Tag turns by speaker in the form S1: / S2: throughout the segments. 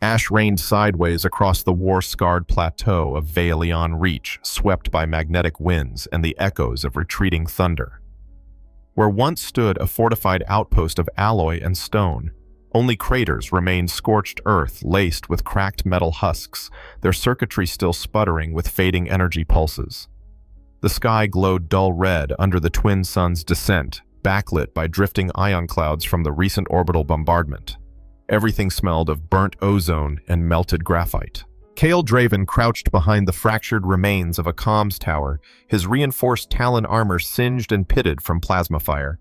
S1: Ash rained sideways across the war-scarred plateau of Vey Reach, swept by magnetic winds and the echoes of retreating thunder. Where once stood a fortified outpost of alloy and stone, only craters remained scorched earth laced with cracked metal husks, their circuitry still sputtering with fading energy pulses. The sky glowed dull red under the twin suns' descent, backlit by drifting ion clouds from the recent orbital bombardment. Everything smelled of burnt ozone and melted graphite. Kael Draven crouched behind the fractured remains of a comms tower, his reinforced Talon armor singed and pitted from plasma fire.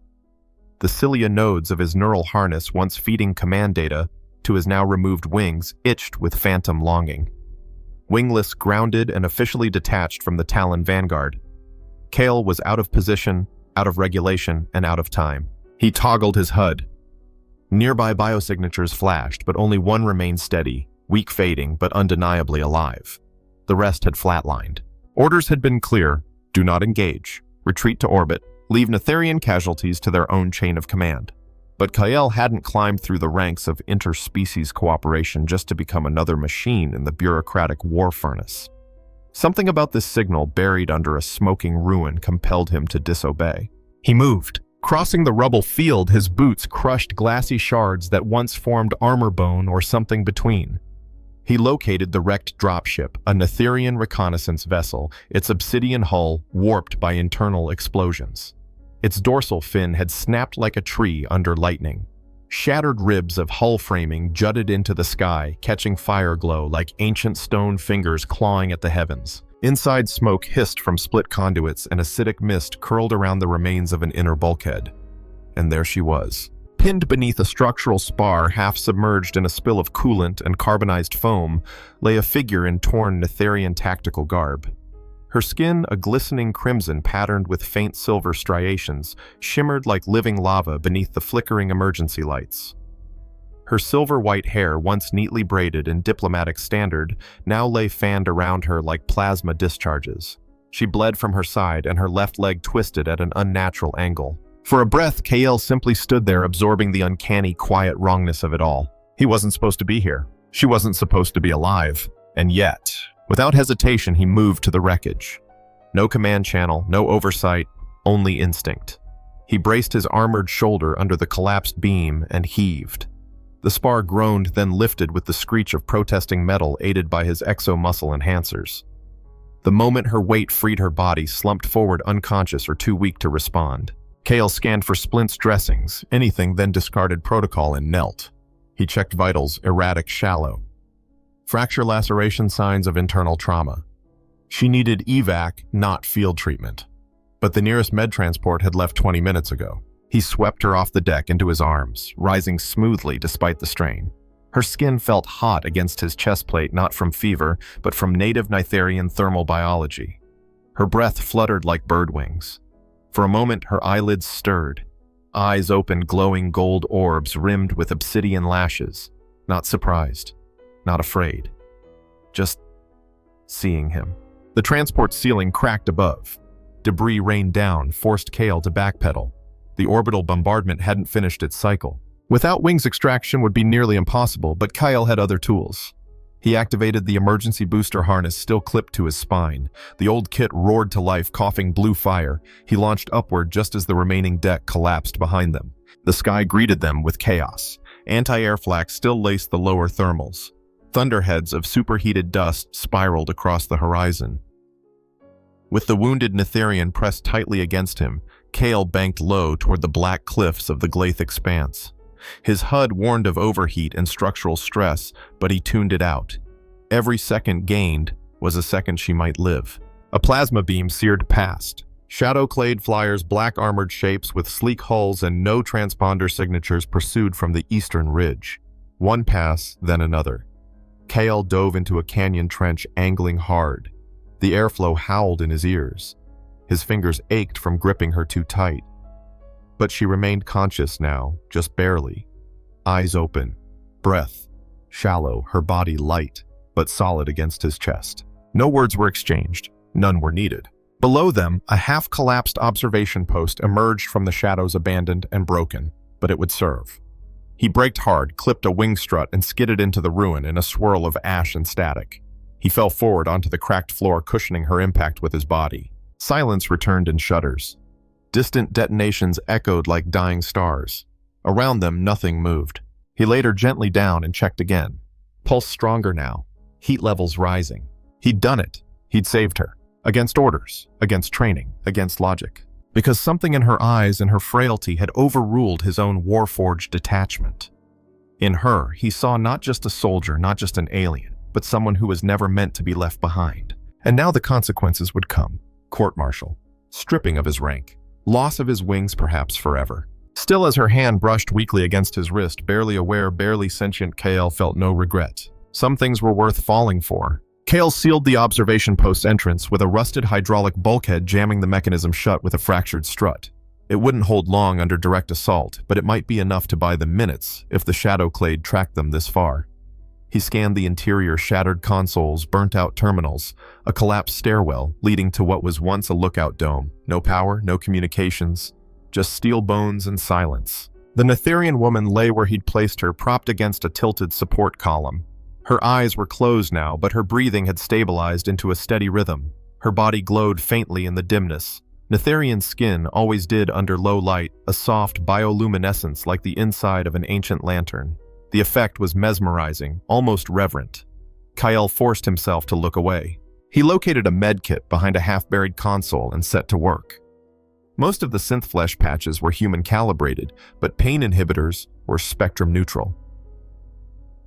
S1: The cilia nodes of his neural harness, once feeding command data to his now removed wings, itched with phantom longing. Wingless, grounded, and officially detached from the Talon vanguard, Kael was out of position, out of regulation, and out of time. He toggled his HUD. Nearby biosignatures flashed, but only one remained steady, weak fading, but undeniably alive. The rest had flatlined. Orders had been clear: do not engage, retreat to orbit, leave Netherian casualties to their own chain of command. But Kael hadn't climbed through the ranks of interspecies cooperation just to become another machine in the bureaucratic war furnace. Something about this signal buried under a smoking ruin compelled him to disobey. He moved. Crossing the rubble field, his boots crushed glassy shards that once formed armor bone or something between. He located the wrecked dropship, a Netherian reconnaissance vessel, its obsidian hull warped by internal explosions. Its dorsal fin had snapped like a tree under lightning. Shattered ribs of hull framing jutted into the sky, catching fire glow like ancient stone fingers clawing at the heavens. Inside, smoke hissed from split conduits and acidic mist curled around the remains of an inner bulkhead. And there she was. Pinned beneath a structural spar half submerged in a spill of coolant and carbonized foam, lay a figure in torn Netherian tactical garb. Her skin, a glistening crimson patterned with faint silver striations, shimmered like living lava beneath the flickering emergency lights. Her silver-white hair, once neatly braided in diplomatic standard, now lay fanned around her like plasma discharges. She bled from her side, and her left leg twisted at an unnatural angle. For a breath, Kael simply stood there, absorbing the uncanny, quiet wrongness of it all. He wasn't supposed to be here. She wasn't supposed to be alive. And yet, without hesitation, he moved to the wreckage. No command channel, no oversight, only instinct. He braced his armored shoulder under the collapsed beam and heaved. The spar groaned, then lifted with the screech of protesting metal aided by his exo-muscle enhancers. The moment her weight freed her body, slumped forward unconscious or too weak to respond. Kael scanned for splints dressings, anything, then discarded protocol and knelt. He checked vitals, erratic, shallow. Fracture laceration signs of internal trauma. She needed evac, not field treatment. But the nearest med transport had left 20 minutes ago. He swept her off the deck into his arms, rising smoothly despite the strain. Her skin felt hot against his chest plate, not from fever, but from native Netherian thermal biology. Her breath fluttered like bird wings. For a moment, her eyelids stirred. Eyes opened, glowing gold orbs rimmed with obsidian lashes. Not surprised. Not afraid. Just seeing him. The transport ceiling cracked above. Debris rained down, forced Kael to backpedal. The orbital bombardment hadn't finished its cycle. Without wings, extraction would be nearly impossible, but Kael had other tools. He activated the emergency booster harness still clipped to his spine. The old kit roared to life, coughing blue fire. He launched upward just as the remaining deck collapsed behind them. The sky greeted them with chaos. Anti-air flak still laced the lower thermals. Thunderheads of superheated dust spiraled across the horizon. With the wounded Netherian pressed tightly against him, Kael banked low toward the black cliffs of the Glaith expanse. His HUD warned of overheat and structural stress, but he tuned it out. Every second gained was a second she might live. A plasma beam seared past. Shadow-clad flyers, black-armored shapes with sleek hulls and no transponder signatures pursued from the eastern ridge. One pass, then another. Kael dove into a canyon trench, angling hard. The airflow howled in his ears. His fingers ached from gripping her too tight. But she remained conscious now, just barely. Eyes open, breath shallow, her body light, but solid against his chest. No words were exchanged. None were needed. Below them, a half-collapsed observation post emerged from the shadows, abandoned and broken, but it would serve. He braked hard, clipped a wing strut, and skidded into the ruin in a swirl of ash and static. He fell forward onto the cracked floor, cushioning her impact with his body. Silence returned in shudders. Distant detonations echoed like dying stars. Around them, nothing moved. He laid her gently down and checked again. Pulse stronger now, heat levels rising. He'd done it. He'd saved her. Against orders, against training, against logic. Because something in her eyes and her frailty had overruled his own war-forged detachment. In her, he saw not just a soldier, not just an alien, but someone who was never meant to be left behind. And now the consequences would come. Court-martial. Stripping of his rank. Loss of his wings perhaps forever. Still, as her hand brushed weakly against his wrist, barely aware, barely sentient Kael felt no regret. Some things were worth falling for. Kael sealed the observation post's entrance with a rusted hydraulic bulkhead, jamming the mechanism shut with a fractured strut. It wouldn't hold long under direct assault, but it might be enough to buy them minutes if the shadow clade tracked them this far. He scanned the interior, shattered consoles, burnt-out terminals, a collapsed stairwell leading to what was once a lookout dome. No power, no communications, just steel bones and silence. The Netherian woman lay where he'd placed her, propped against a tilted support column. Her eyes were closed now, but her breathing had stabilized into a steady rhythm. Her body glowed faintly in the dimness. Netherian skin always did under low light, a soft bioluminescence like the inside of an ancient lantern. The effect was mesmerizing, almost reverent. Kael forced himself to look away. He located a medkit behind a half-buried console and set to work. Most of the synth flesh patches were human-calibrated, but pain inhibitors were spectrum-neutral.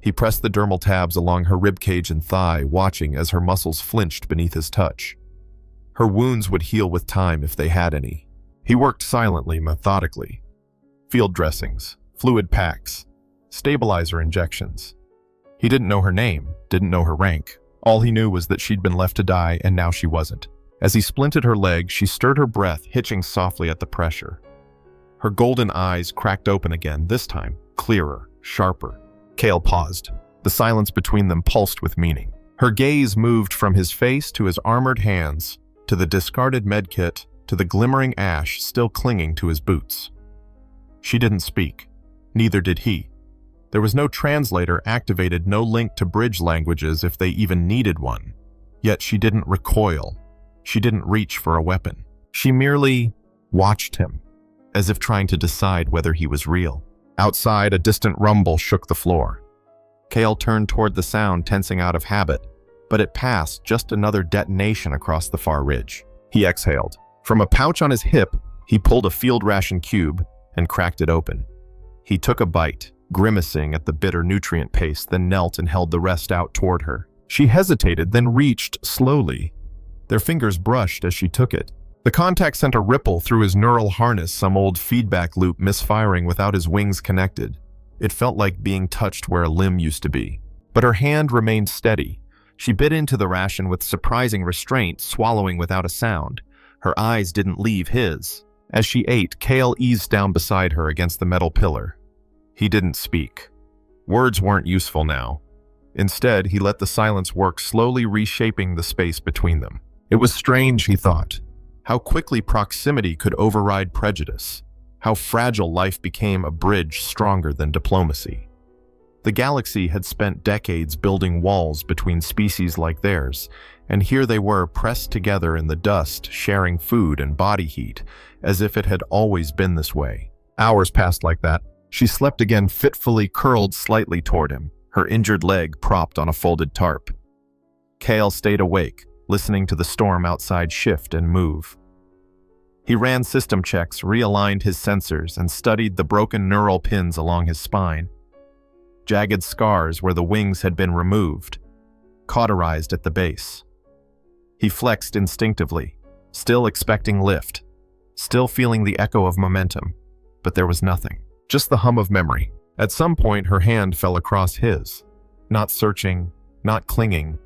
S1: He pressed the dermal tabs along her ribcage and thigh, watching as her muscles flinched beneath his touch. Her wounds would heal with time if they had any. He worked silently, methodically. Field dressings, fluid packs, stabilizer injections. He didn't know her name, didn't know her rank. All he knew was that she'd been left to die, and now she wasn't. As he splinted her leg, she stirred her breath, hitching softly at the pressure. Her golden eyes cracked open again, this time clearer, sharper. Kael paused. The silence between them pulsed with meaning. Her gaze moved from his face to his armored hands, to the discarded medkit, to the glimmering ash still clinging to his boots. She didn't speak. Neither did he. There was no translator activated, no link to bridge languages if they even needed one. Yet she didn't recoil. She didn't reach for a weapon. She merely watched him, as if trying to decide whether he was real. Outside, a distant rumble shook the floor. Kael turned toward the sound, tensing out of habit, but it passed, just another detonation across the far ridge. He exhaled. From a pouch on his hip, he pulled a field ration cube and cracked it open. He took a bite, grimacing at the bitter nutrient paste, then knelt and held the rest out toward her. She hesitated, then reached slowly. Their fingers brushed as she took it. The contact sent a ripple through his neural harness, some old feedback loop misfiring without his wings connected. It felt like being touched where a limb used to be. But her hand remained steady. She bit into the ration with surprising restraint, swallowing without a sound. Her eyes didn't leave his. As she ate, Kael eased down beside her against the metal pillar. He didn't speak. Words weren't useful now. Instead, he let the silence work, slowly reshaping the space between them. It was strange, he thought. How quickly proximity could override prejudice. How fragile life became a bridge stronger than diplomacy. The galaxy had spent decades building walls between species like theirs, and here they were pressed together in the dust, sharing food and body heat, as if it had always been this way. Hours passed like that. She slept again, fitfully curled slightly toward him, her injured leg propped on a folded tarp. Kael stayed awake, listening to the storm outside shift and move. He ran system checks, realigned his sensors, and studied the broken neural pins along his spine. Jagged scars where the wings had been removed, cauterized at the base. He flexed instinctively, still expecting lift, still feeling the echo of momentum, but there was nothing, just the hum of memory. At some point, her hand fell across his, not searching, not clinging,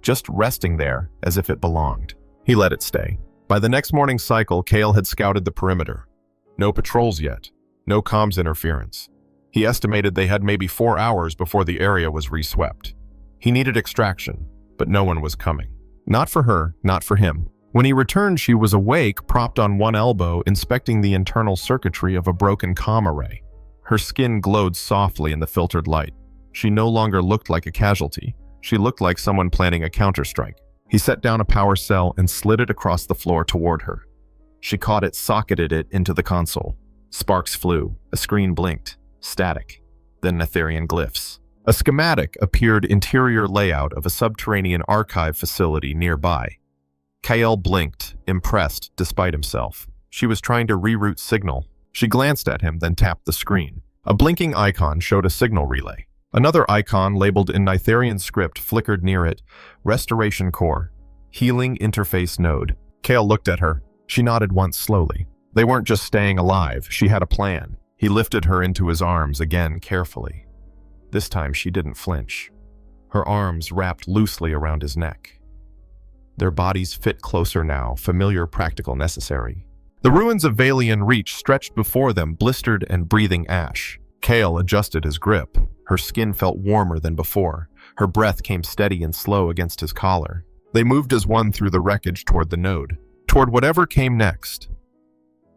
S1: just resting there as if it belonged. He let it stay. By the next morning's cycle, Kael had scouted the perimeter. No patrols yet, no comms interference. He estimated they had maybe 4 hours before the area was reswept. He needed extraction, but no one was coming. Not for her, not for him. When he returned, she was awake, propped on one elbow, inspecting the internal circuitry of a broken comm array. Her skin glowed softly in the filtered light. She no longer looked like a casualty. She looked like someone planning a counterstrike. He set down a power cell and slid it across the floor toward her. She caught it, socketed it into the console. Sparks flew. A screen blinked. Static. Then Netherian glyphs. A schematic appeared, interior layout of a subterranean archive facility nearby. Kael blinked, impressed despite himself. She was trying to reroute signal. She glanced at him, then tapped the screen. A blinking icon showed a signal relay. Another icon labeled in Netherian script flickered near it. Restoration Core. Healing Interface Node. Kael looked at her. She nodded once slowly. They weren't just staying alive. She had a plan. He lifted her into his arms again carefully. This time she didn't flinch. Her arms wrapped loosely around his neck. Their bodies fit closer now, familiar, practical, necessary. The ruins of Vailian Reach stretched before them, blistered and breathing ash. Kael adjusted his grip. Her skin felt warmer than before. Her breath came steady and slow against his collar. They moved as one through the wreckage toward the node, toward whatever came next.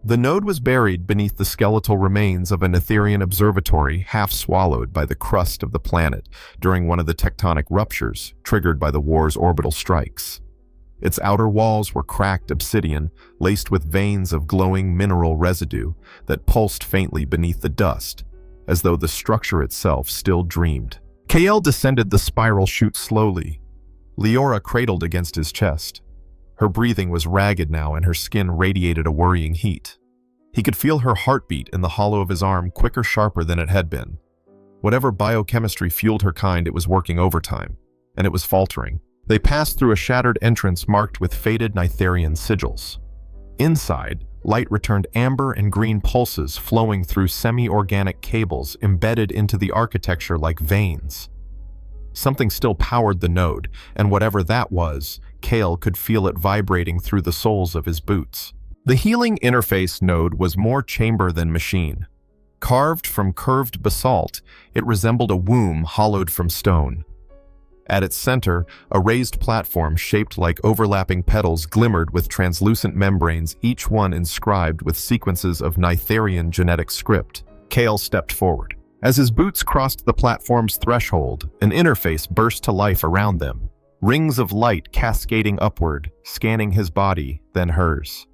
S1: The node was buried beneath the skeletal remains of a Netherian observatory, half swallowed by the crust of the planet during one of the tectonic ruptures triggered by the war's orbital strikes. Its outer walls were cracked obsidian, laced with veins of glowing mineral residue that pulsed faintly beneath the dust, as though the structure itself still dreamed. Kael descended the spiral chute slowly. Liora cradled against his chest. Her breathing was ragged now, and her skin radiated a worrying heat. He could feel her heartbeat in the hollow of his arm, quicker, sharper than it had been. Whatever biochemistry fueled her kind, it was working overtime, and it was faltering. They passed through a shattered entrance marked with faded Netherian sigils. Inside, light returned amber and green pulses flowing through semi-organic cables embedded into the architecture like veins. Something still powered the node, and whatever that was, Kael could feel it vibrating through the soles of his boots. The healing interface node was more chamber than machine. Carved from curved basalt, it resembled a womb hollowed from stone. At its center, a raised platform shaped like overlapping petals glimmered with translucent membranes, each one inscribed with sequences of Netherian genetic script. Kael stepped forward. As his boots crossed the platform's threshold, an interface burst to life around them. Rings of light cascading upward, scanning his body, then hers.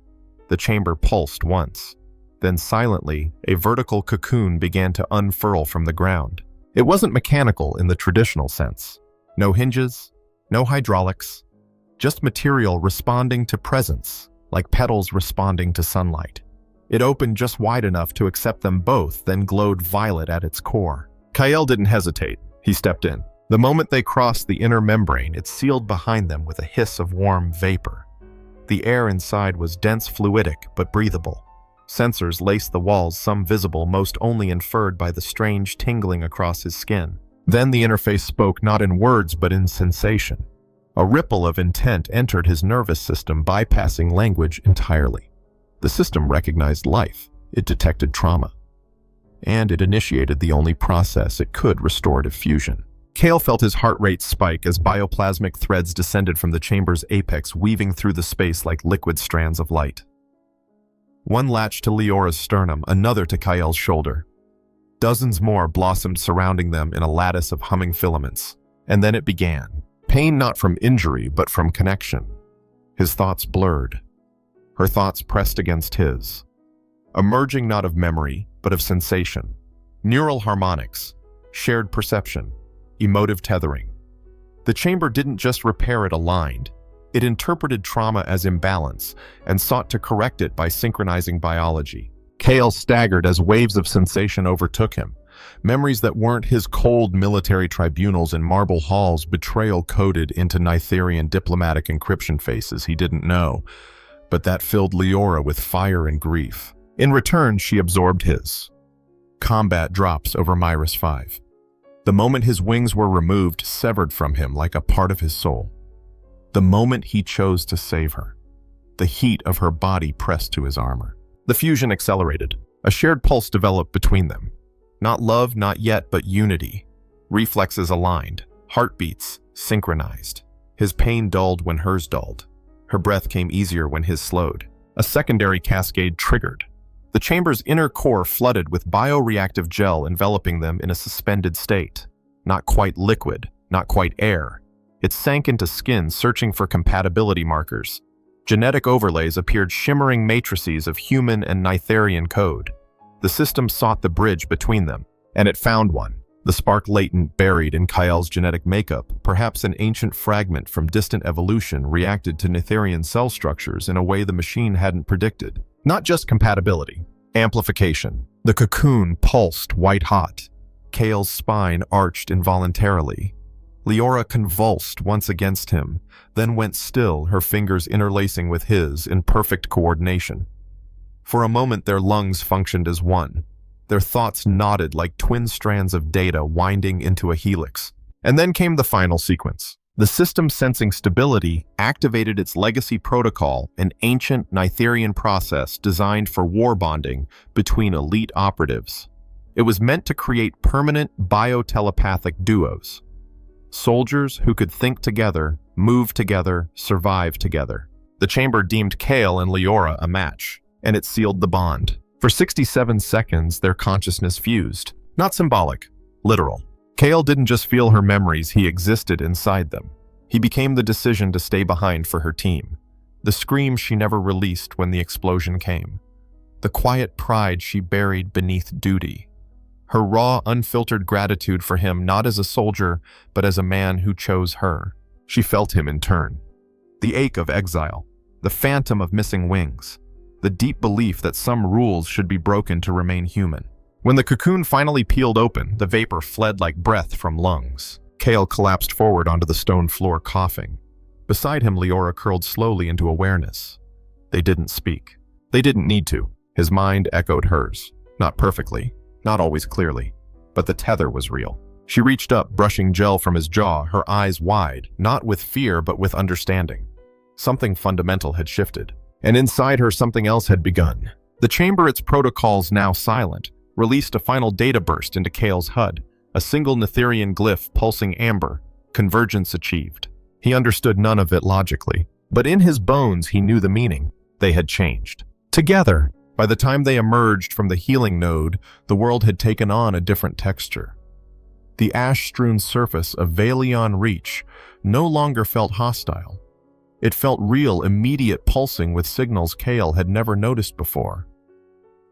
S1: The chamber pulsed once. Then silently, a vertical cocoon began to unfurl from the ground. It wasn't mechanical in the traditional sense. No hinges, no hydraulics, just material responding to presence, like petals responding to sunlight. It opened just wide enough to accept them both, then glowed violet at its core. Kael didn't hesitate. He stepped in. The moment they crossed the inner membrane, it sealed behind them with a hiss of warm vapor. The air inside was dense, fluidic, but breathable. Sensors laced the walls, some visible, most only inferred by the strange tingling across his skin. Then the interface spoke not in words but in sensation. A ripple of intent entered his nervous system, bypassing language entirely. The system recognized life. It detected trauma. And it initiated the only process it could, restorative fusion. Kael felt his heart rate spike as bioplasmic threads descended from the chamber's apex, weaving through the space like liquid strands of light. One latched to Leora's sternum, another to Kael's shoulder. Dozens more blossomed surrounding them in a lattice of humming filaments. And then it began. Pain not from injury, but from connection. His thoughts blurred. Her thoughts pressed against his. Emerging not of memory, but of sensation. Neural harmonics. Shared perception. Emotive tethering. The chamber didn't just repair it aligned. It interpreted trauma as imbalance and sought to correct it by synchronizing biology. Kael staggered as waves of sensation overtook him. Memories that weren't his cold military tribunals in marble halls, betrayal coded into Netherian diplomatic encryption faces he didn't know, but that filled Liora with fire and grief. In return, she absorbed his. Combat drops over Myris 5. The moment his wings were removed, severed from him like a part of his soul. The moment he chose to save her. The heat of her body pressed to his armor. The fusion accelerated. A shared pulse developed between them. Not love, not yet, but unity. Reflexes aligned. Heartbeats synchronized. His pain dulled when hers dulled. Her breath came easier when his slowed. A secondary cascade triggered. The chamber's inner core flooded with bioreactive gel enveloping them in a suspended state. Not quite liquid, not quite air. It sank into skin, searching for compatibility markers. Genetic overlays appeared shimmering matrices of human and Nitharian code. The system sought the bridge between them, and it found one. The spark latent buried in Kael's genetic makeup, perhaps an ancient fragment from distant evolution, reacted to Nitharian cell structures in a way the machine hadn't predicted. Not just compatibility, amplification. The cocoon pulsed white-hot. Kael's spine arched involuntarily. Liora convulsed once against him, then went still, her fingers interlacing with his in perfect coordination. For a moment their lungs functioned as one. Their thoughts knotted like twin strands of data winding into a helix. And then came the final sequence. The system, sensing stability, activated its legacy protocol, an ancient Nitharian process designed for war bonding between elite operatives. It was meant to create permanent biotelepathic duos. Soldiers who could think together, move together, survive together. The chamber deemed Kael and Liora a match, and it sealed the bond. For 67 seconds, their consciousness fused. Not symbolic, literal. Kael didn't just feel her memories, he existed inside them. He became the decision to stay behind for her team. The scream she never released when the explosion came. The quiet pride she buried beneath duty. Her raw, unfiltered gratitude for him, not as a soldier, but as a man who chose her. She felt him in turn. The ache of exile, the phantom of missing wings, the deep belief that some rules should be broken to remain human. When the cocoon finally peeled open, the vapor fled like breath from lungs. Kael collapsed forward onto the stone floor, coughing. Beside him, Liora curled slowly into awareness. They didn't speak. They didn't need to. His mind echoed hers. Not perfectly, not always clearly, but the tether was real. She reached up, brushing gel from his jaw, her eyes wide, not with fear but with understanding. Something fundamental had shifted, and inside her something else had begun. The chamber, its protocols now silent, released a final data burst into Kael's HUD, a single Nitharian glyph pulsing amber, convergence achieved. He understood none of it logically, but in his bones he knew the meaning. They had changed. Together, by the time they emerged from the healing node, the world had taken on a different texture. The ash-strewn surface of Velion Reach no longer felt hostile. It felt real, immediate pulsing with signals Kael had never noticed before.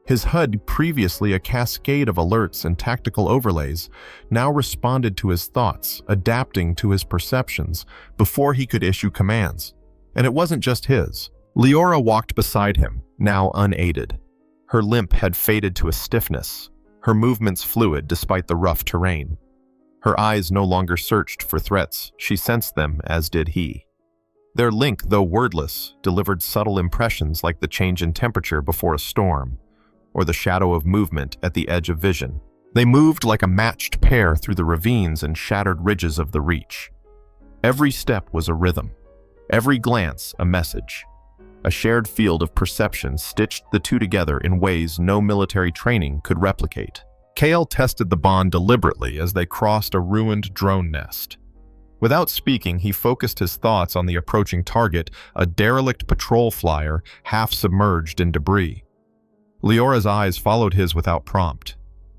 S1: His HUD, previously a cascade of alerts and tactical overlays, now responded to his thoughts, adapting to his perceptions before he could issue commands. And it wasn't just his. Liora walked beside him, now unaided. Her limp had faded to a stiffness, her movements fluid despite the rough terrain. Her eyes no longer searched for threats, she sensed them, as did he. Their link, though wordless, delivered subtle impressions like the change in temperature before a storm, or the shadow of movement at the edge of vision. They moved like a matched pair through the ravines and shattered ridges of the Reach. Every step was a rhythm, every glance a message. A shared field of perception stitched the two together in ways no military training could replicate. Kael tested the bond deliberately as they crossed a ruined drone nest. Without speaking, he focused his thoughts on the approaching target, a derelict patrol flyer half submerged in debris. Liora's eyes followed his without prompt.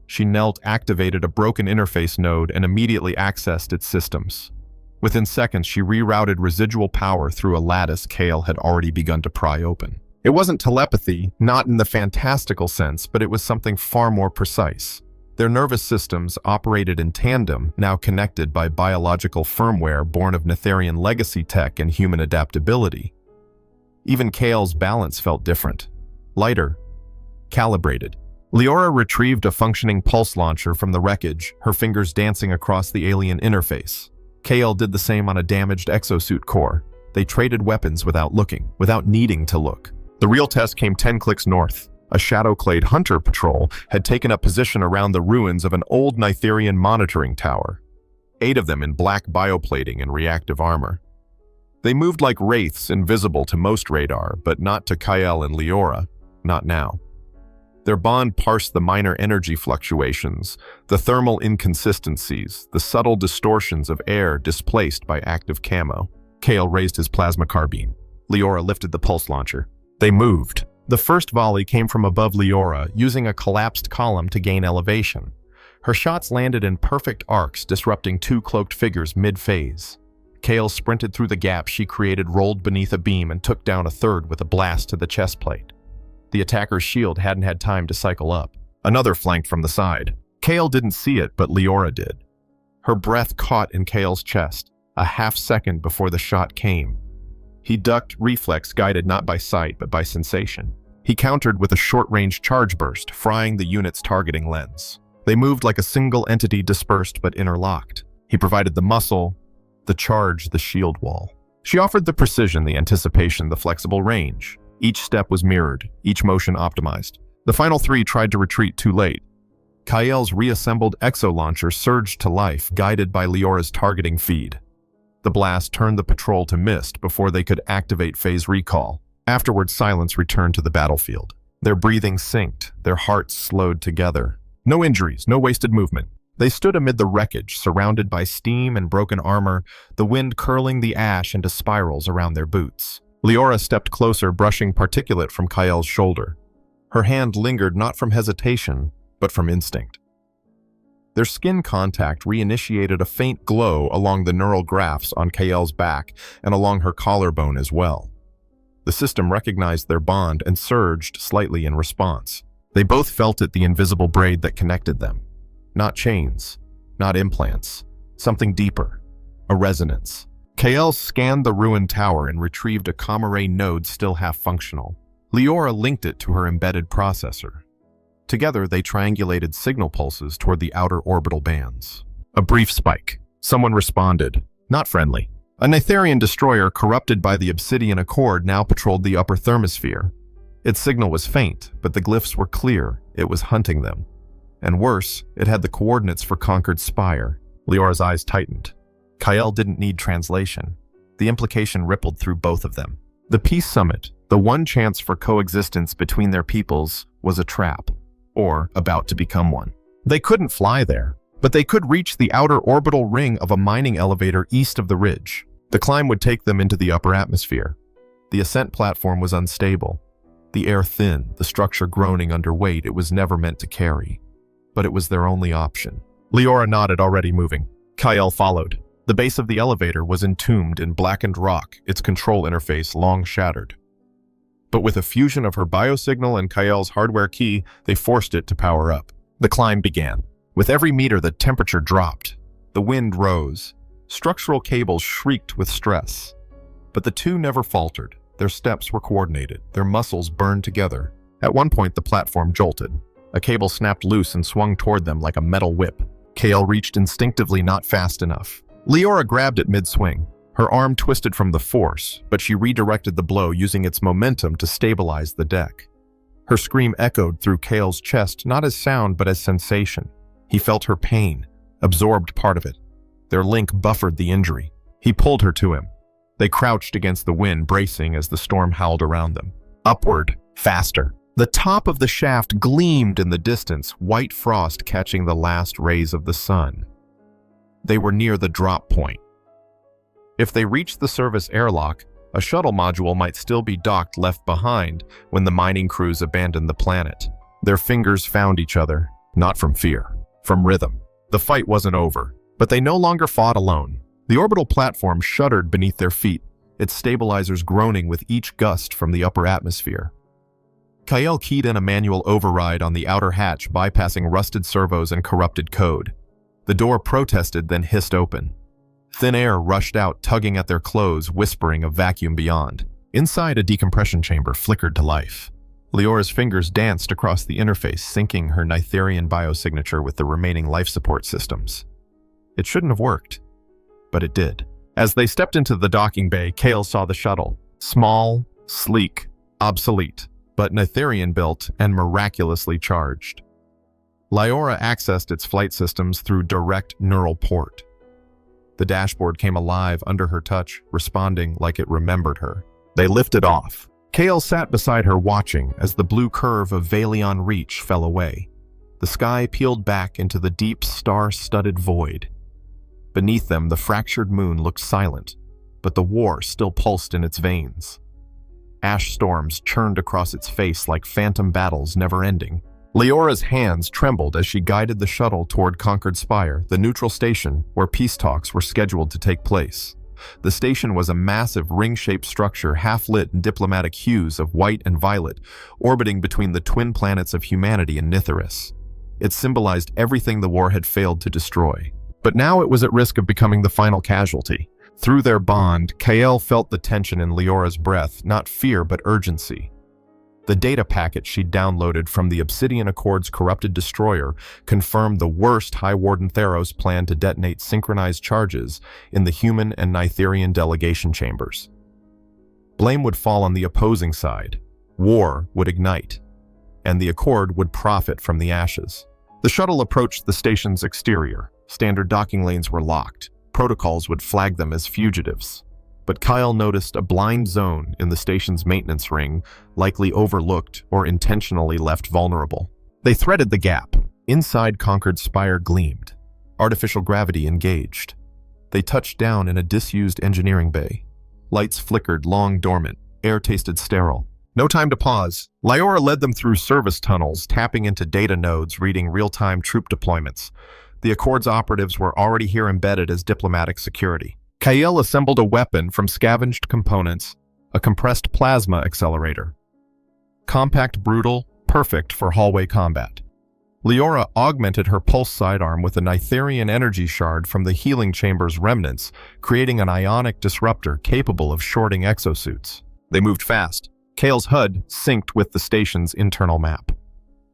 S1: She knelt, activated a broken interface node, and immediately accessed its systems. Within seconds, she rerouted residual power through a lattice Kael had already begun to pry open. It wasn't telepathy, not in the fantastical sense, but it was something far more precise. Their nervous systems operated in tandem, now connected by biological firmware born of Nitharian legacy tech and human adaptability. Even Kael's balance felt different. Lighter, calibrated. Liora retrieved a functioning pulse launcher from the wreckage, her fingers dancing across the alien interface. Kael did the same on a damaged exosuit core. They traded weapons without looking, without needing to look. The real test came 10 clicks north. A shadow-clad hunter patrol had taken up position around the ruins of an old Nitharian monitoring tower. 8 of them in black bioplating and reactive armor. They moved like wraiths, invisible to most radar, but not to Kael and Liora. Not now. Their bond parsed the minor energy fluctuations, the thermal inconsistencies, the subtle distortions of air displaced by active camo. Kael raised his plasma carbine. Liora lifted the pulse launcher. They moved. The first volley came from above Liora, using a collapsed column to gain elevation. Her shots landed in perfect arcs, disrupting two cloaked figures mid-phase. Kael sprinted through the gap she created, rolled beneath a beam, and took down a third with a blast to the chest plate. The attacker's shield hadn't had time to cycle up. Another flanked from the side. Kael didn't see it, but Liora did. Her breath caught in Kael's chest, a half second before the shot came. He ducked, reflex guided not by sight but by sensation. He countered with a short-range charge burst, frying the unit's targeting lens. They moved like a single entity, dispersed but interlocked. He provided the muscle, the charge, the shield wall. She offered the precision, the anticipation, the flexible range. Each step was mirrored, each motion optimized. The final three tried to retreat too late. Kael's reassembled exo-launcher surged to life, guided by Liora's targeting feed. The blast turned the patrol to mist before they could activate phase recall. Afterward, silence returned to the battlefield. Their breathing synced, their hearts slowed together. No injuries, no wasted movement. They stood amid the wreckage, surrounded by steam and broken armor, the wind curling the ash into spirals around their boots. Liora stepped closer, brushing particulate from Kael's shoulder. Her hand lingered not from hesitation, but from instinct. Their skin contact reinitiated a faint glow along the neural graphs on Kael's back and along her collarbone as well. The system recognized their bond and surged slightly in response. They both felt it, the invisible braid that connected them. Not chains, not implants, something deeper, a resonance. Kael scanned the ruined tower and retrieved a comm array node still half functional. Liora linked it to her embedded processor. Together, they triangulated signal pulses toward the outer orbital bands. A brief spike. Someone responded. Not friendly. A Nitharian destroyer corrupted by the Obsidian Accord now patrolled the upper thermosphere. Its signal was faint, but the glyphs were clear. It was hunting them. And worse, it had the coordinates for Conquered Spire. Liora's eyes tightened. Kael didn't need translation. The implication rippled through both of them. The Peace Summit, the one chance for coexistence between their peoples, was a trap. Or about to become one. They couldn't fly there, but they could reach the outer orbital ring of a mining elevator east of the ridge. The climb would take them into the upper atmosphere. The ascent platform was unstable. The air thin, the structure groaning under weight it was never meant to carry. But it was their only option. Liora nodded, already moving. Kael followed. The base of the elevator was entombed in blackened rock, its control interface long shattered. But with a fusion of her biosignal and Kael's hardware key, they forced it to power up. The climb began. With every meter, the temperature dropped. The wind rose. Structural cables shrieked with stress. But the two never faltered. Their steps were coordinated. Their muscles burned together. At one point, the platform jolted. A cable snapped loose and swung toward them like a metal whip. Kael reached instinctively, not fast enough. Liora grabbed it mid-swing. Her arm twisted from the force, but she redirected the blow using its momentum to stabilize the deck. Her scream echoed through Kael's chest, not as sound but as sensation. He felt her pain, absorbed part of it. Their link buffered the injury. He pulled her to him. They crouched against the wind, bracing as the storm howled around them. Upward, faster. The top of the shaft gleamed in the distance, white frost catching the last rays of the sun. They were near the drop point. If they reached the service airlock, a shuttle module might still be docked, left behind when the mining crews abandoned the planet. Their fingers found each other, not from fear, from rhythm. The fight wasn't over, but they no longer fought alone. The orbital platform shuddered beneath their feet, its stabilizers groaning with each gust from the upper atmosphere. Kael keyed in a manual override on the outer hatch, bypassing rusted servos and corrupted code. The door protested, then hissed open. Thin air rushed out, tugging at their clothes, whispering of vacuum beyond. Inside, a decompression chamber flickered to life. Liora's fingers danced across the interface, syncing her Nitharian biosignature with the remaining life support systems. It shouldn't have worked, but it did. As they stepped into the docking bay, Kael saw the shuttle. Small, sleek, obsolete, but Nitharian-built and miraculously charged. Liora accessed its flight systems through direct neural port. The dashboard came alive under her touch, responding like it remembered her. They lifted off. Kael sat beside her, watching as the blue curve of Velion Reach fell away. The sky peeled back into the deep, star-studded void. Beneath them, the fractured moon looked silent, but the war still pulsed in its veins. Ash storms churned across its face like phantom battles never ending. Liora's hands trembled as she guided the shuttle toward Conquered Spire, the neutral station where peace talks were scheduled to take place. The station was a massive ring-shaped structure half-lit in diplomatic hues of white and violet, orbiting between the twin planets of humanity and Nithyrus. It symbolized everything the war had failed to destroy. But now it was at risk of becoming the final casualty. Through their bond, Kael felt the tension in Liora's breath, not fear but urgency. The data packet she'd downloaded from the Obsidian Accord's corrupted destroyer confirmed the worst High Warden Theros planned to detonate synchronized charges in the human and Nitherian delegation chambers. Blame would fall on the opposing side. War would ignite, and the Accord would profit from the ashes. The shuttle approached the station's exterior. Standard docking lanes were locked. Protocols would flag them as fugitives. But Kael noticed a blind zone in the station's maintenance ring, likely overlooked or intentionally left vulnerable. They threaded the gap. Inside Conquered Spire gleamed. Artificial gravity engaged. They touched down in a disused engineering bay. Lights flickered, long dormant. Air tasted sterile. No time to pause. Liora led them through service tunnels, tapping into data nodes, reading real-time troop deployments. The Accord's operatives were already here embedded as diplomatic security. Kael assembled a weapon from scavenged components, a compressed plasma accelerator. Compact, brutal, perfect for hallway combat. Liora augmented her pulse sidearm with a Nitherian energy shard from the healing chamber's remnants, creating an ionic disruptor capable of shorting exosuits. They moved fast. Kael's HUD synced with the station's internal map.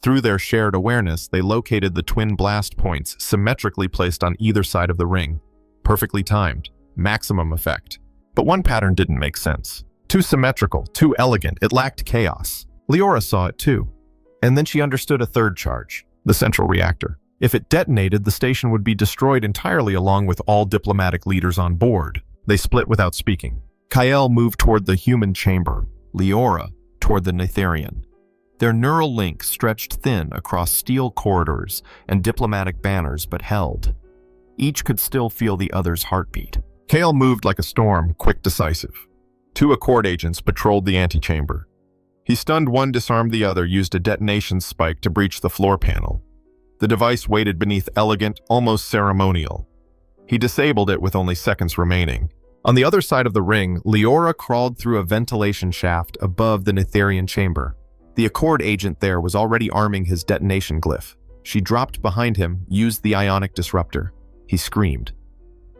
S1: Through their shared awareness, they located the twin blast points symmetrically placed on either side of the ring. Perfectly timed. Maximum effect. But one pattern didn't make sense. Too symmetrical, too elegant, it lacked chaos. Liora saw it too. And then she understood a third charge, the central reactor. If it detonated, the station would be destroyed entirely along with all diplomatic leaders on board. They split without speaking. Kael moved toward the human chamber, Liora toward the Nitherian. Their neural link stretched thin across steel corridors and diplomatic banners but held. Each could still feel the other's heartbeat. Kael moved like a storm, quick, decisive. 2 Accord agents patrolled the antechamber. He stunned one, disarmed the other, used a detonation spike to breach the floor panel. The device waited beneath elegant, almost ceremonial. He disabled it with only seconds remaining. On the other side of the ring, Liora crawled through a ventilation shaft above the Nitherian chamber. The Accord agent there was already arming his detonation glyph. She dropped behind him, used the ionic disruptor. He screamed.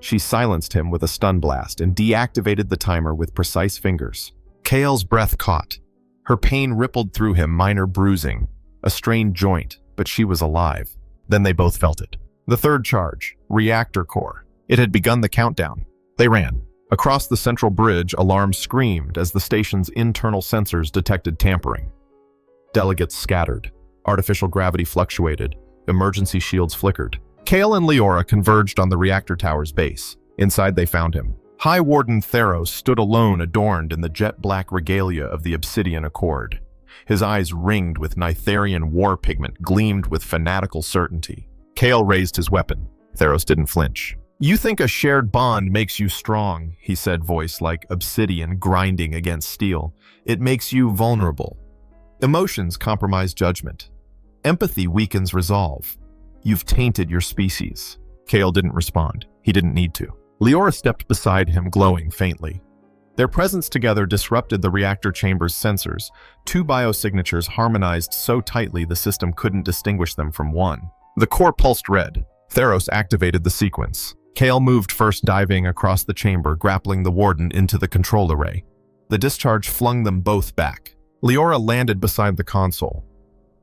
S1: She silenced him with a stun blast and deactivated the timer with precise fingers. Kael's breath caught. Her pain rippled through him, minor bruising, a strained joint, but she was alive. Then they both felt it. The third charge, reactor core. It had begun the countdown. They ran. Across the central bridge, alarms screamed as the station's internal sensors detected tampering. Delegates scattered. Artificial gravity fluctuated. Emergency shields flickered. Kael and Liora converged on the reactor tower's base. Inside they found him. High Warden Theros stood alone, adorned in the jet-black regalia of the Obsidian Accord. His eyes ringed with Nitherian war pigment, gleamed with fanatical certainty. Kael raised his weapon. Theros didn't flinch. "You think a shared bond makes you strong," he said, voice like obsidian grinding against steel. "It makes you vulnerable. Emotions compromise judgment. Empathy weakens resolve. You've tainted your species." Kael didn't respond. He didn't need to. Liora stepped beside him, glowing faintly. Their presence together disrupted the reactor chamber's sensors. 2 biosignatures harmonized so tightly the system couldn't distinguish them from one. The core pulsed red. Theros activated the sequence. Kael moved first, diving across the chamber, grappling the warden into the control array. The discharge flung them both back. Liora landed beside the console.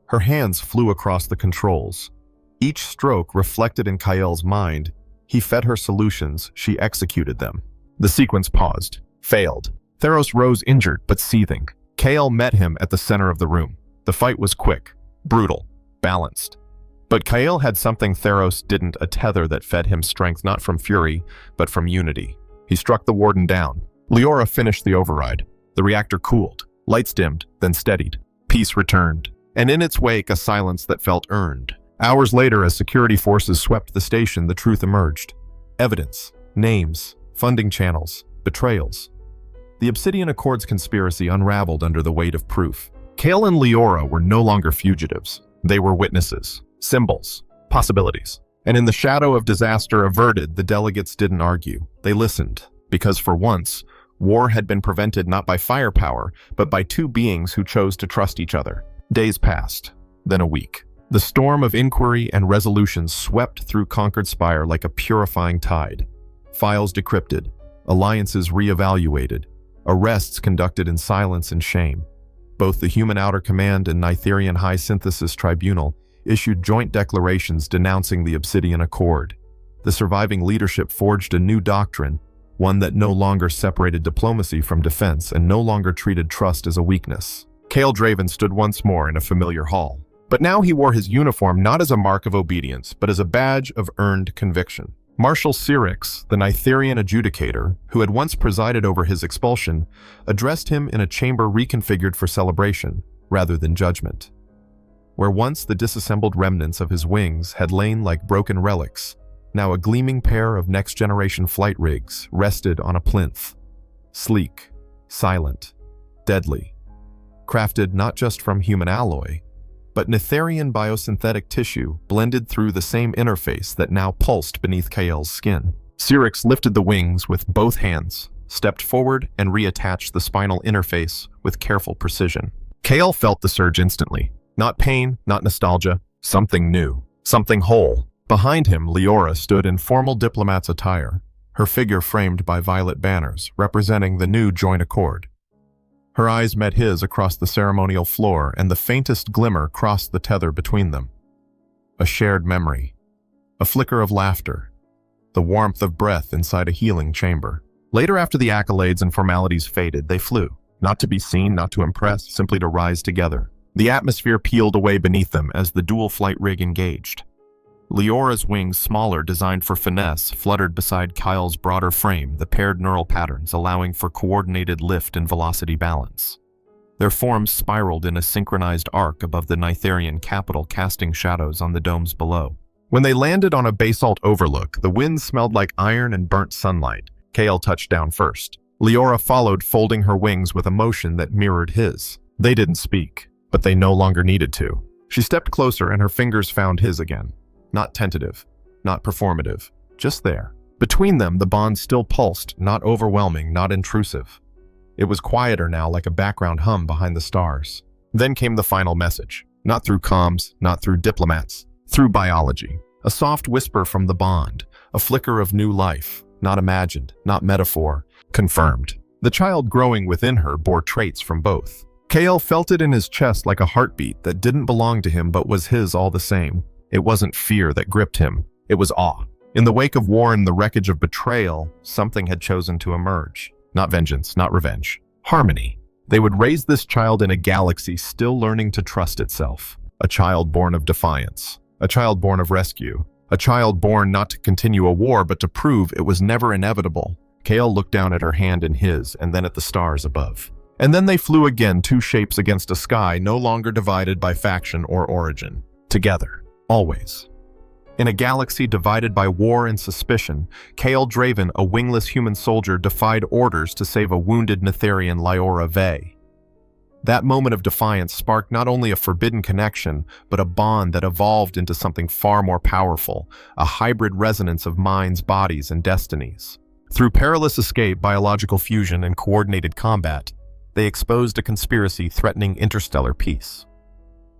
S1: Her hands flew across the controls. Each stroke reflected in Kael's mind. He fed her solutions, she executed them. The sequence paused, failed. Theros rose injured but seething. Kael met him at the center of the room. The fight was quick, brutal, balanced. But Kael had something Theros didn't, a tether that fed him strength not from fury, but from unity. He struck the warden down. Liora finished the override. The reactor cooled. Lights dimmed, then steadied. Peace returned. And in its wake, a silence that felt earned. Hours later, as security forces swept the station, the truth emerged. Evidence, names, funding channels, betrayals. The Obsidian Accord's conspiracy unraveled under the weight of proof. Kael and Liora were no longer fugitives. They were witnesses, symbols, possibilities. And in the shadow of disaster averted, the delegates didn't argue. They listened, because for once, war had been prevented not by firepower, but by two beings who chose to trust each other. Days passed, then a week. The storm of inquiry and resolution swept through Conquered Spire like a purifying tide. Files decrypted, alliances reevaluated, arrests conducted in silence and shame. Both the Human Outer Command and Nitherian High Synthesis Tribunal issued joint declarations denouncing the Obsidian Accord. The surviving leadership forged a new doctrine, one that no longer separated diplomacy from defense and no longer treated trust as a weakness. Kael Draven stood once more in a familiar hall. But now he wore his uniform not as a mark of obedience, but as a badge of earned conviction. Marshal Syrinx, the Nitherian adjudicator, who had once presided over his expulsion, addressed him in a chamber reconfigured for celebration, rather than judgment. Where once the disassembled remnants of his wings had lain like broken relics, now a gleaming pair of next-generation flight rigs rested on a plinth. Sleek, silent, deadly. Crafted not just from human alloy, but Nitherian biosynthetic tissue blended through the same interface that now pulsed beneath Kael's skin. Syrinx lifted the wings with both hands, stepped forward, and reattached the spinal interface with careful precision. Kael felt the surge instantly. Not pain, not nostalgia, something new, something whole. Behind him, Liora stood in formal diplomat's attire, her figure framed by violet banners representing the new joint accord. Her eyes met his across the ceremonial floor, and the faintest glimmer crossed the tether between them. A shared memory. A flicker of laughter. The warmth of breath inside a healing chamber. Later, after the accolades and formalities faded, they flew. Not to be seen, not to impress, simply to rise together. The atmosphere peeled away beneath them as the dual flight rig engaged. Liora's wings, smaller, designed for finesse, fluttered beside Kael's broader frame, the paired neural patterns allowing for coordinated lift and velocity balance. Their forms spiraled in a synchronized arc above the Nitherian capital, casting shadows on the domes below. When they landed on a basalt overlook, the wind smelled like iron and burnt sunlight. Kael touched down first. Liora followed, folding her wings with a motion that mirrored his. They didn't speak, but they no longer needed to. She stepped closer and her fingers found his again. Not tentative, not performative, just there. Between them, the bond still pulsed, not overwhelming, not intrusive. It was quieter now, like a background hum behind the stars. Then came the final message, not through comms, not through diplomats, through biology. A soft whisper from the bond, a flicker of new life, not imagined, not metaphor, confirmed. The child growing within her bore traits from both. Kael felt it in his chest like a heartbeat that didn't belong to him but was his all the same. It wasn't fear that gripped him, it was awe. In the wake of war and the wreckage of betrayal, something had chosen to emerge. Not vengeance, not revenge. Harmony. They would raise this child in a galaxy still learning to trust itself. A child born of defiance. A child born of rescue. A child born not to continue a war, but to prove it was never inevitable. Kael looked down at her hand in his, and then at the stars above. And then they flew again, two shapes against a sky no longer divided by faction or origin. Together. Always. In a galaxy divided by war and suspicion, Kael Draven, a wingless human soldier, defied orders to save a wounded Nitherian Liora Vey. That moment of defiance sparked not only a forbidden connection, but a bond that evolved into something far more powerful, a hybrid resonance of minds, bodies, and destinies. Through perilous escape, biological fusion, and coordinated combat, they exposed a conspiracy threatening interstellar peace.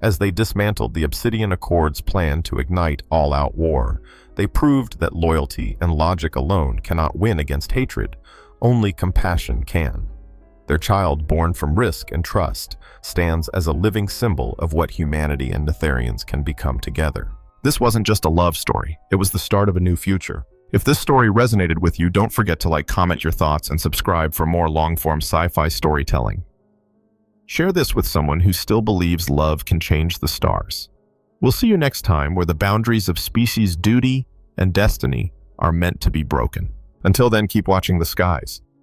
S1: As they dismantled the Obsidian Accord's plan to ignite all-out war, they proved that loyalty and logic alone cannot win against hatred, only compassion can. Their child, born from risk and trust, stands as a living symbol of what humanity and Nitherians can become together. This wasn't just a love story, it was the start of a new future. If this story resonated with you, don't forget to comment your thoughts and subscribe for more long-form sci-fi storytelling. Share this with someone who still believes love can change the stars. We'll see you next time, where the boundaries of species duty and destiny are meant to be broken. Until then, keep watching the skies.